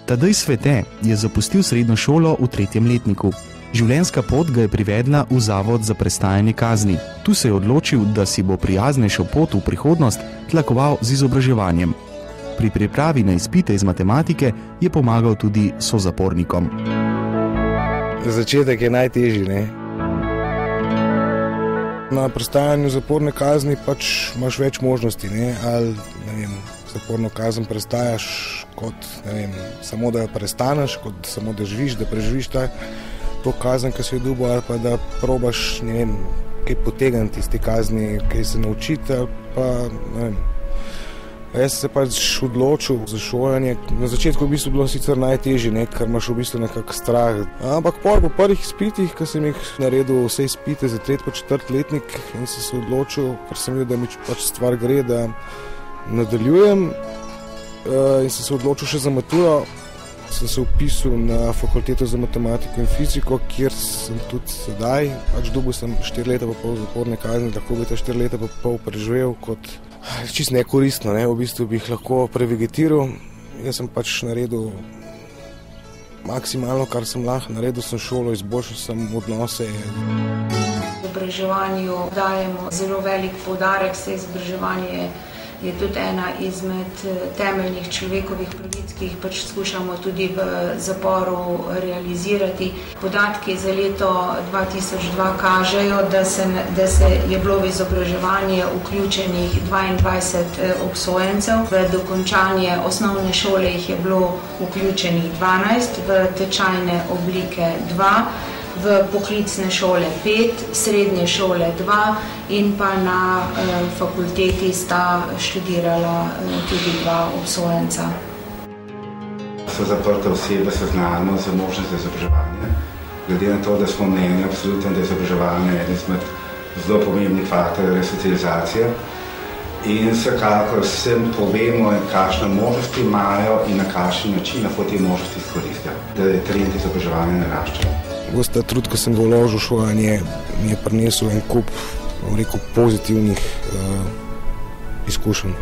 Tadej Svete je zapustil srednjo šolo v 3. letniku. Življenjska pot ga je privedla v Zavod za prestajanje kazni. Tu se je odločil, da si bo prijaznejšo pot v prihodnost tlakoval z izobraževanjem. Pri pripravi na izpite iz matematike je pomagal tudi sozapornikom. Začetek je najtežji, ne? Na prestajanju zaporne kazni pač imaš več možnosti, ne? Ali, ne vem, zaporno kazen prestajaš kot, ne vem, samo da prestaneš, kot samo da živiš, da preživiš to kazen, ki si jo dobil, ali pa da probaš, ne vem, kaj potegniti iz te kazni, kaj se naučiti, ali pa, ne vem. Jaz se pač odločil za šolanje. Na začetku v bistvu bilo sicer najtežje, ne, ker imaš v bistvu nekak strah. Ampak po prvih izpitih, ko sem jih naredil vse izpite za 3. pa 4. letnik in sem se odločil, ker sem videl, da mi pač stvar gre, da nadaljujem, in sem se odločil še za maturo. Sem se vpisal na fakulteto za matematiko in fiziko, kjer sem tudi sedaj. Pač dobil sem 4 leta pa pol zaporne kazni, tako bi ta 4 leta pa pol preživel kot čisto nekoristno, ne? V bistvu bi jih lahko prevegetiral. Jaz sem pač naredil maksimalno, kar sem lahko. Naredil sem šolo, izboljšal sem odnose. V izobraževanju dajemo zelo velik poudarek, saj izobraževanje je tudi ena izmed temeljnih človekovih pravic, ki jih pač skušamo tudi v zaporu realizirati. Podatki za leto 2002 kažejo, da se je bilo v izobraževanje vključenih 22 obsojencev. V dokončanje osnovne šole jih je bilo vključenih 12, v tečajne oblike 2, v poklicne šole 5, srednje šole 2 in pa na fakulteti sta študirala tudi 2 obsojenca. So zaprte osebe seznanjeno za možnost za izobraževanje. Glede na to, da smo mnenja absolutno, da je izobraževanje eden izmed zelo pomembnih faktorjev resocializacije. In vsekakor vsem povemo, kakšne možnosti imajo in na kakšen način lahko te možnosti izkoristijo, da je trend izobraževanja narašča. Ta trud, ko sem ga vložil v šolanje, mi je prinesel en kup, pozitivnih izkušenj.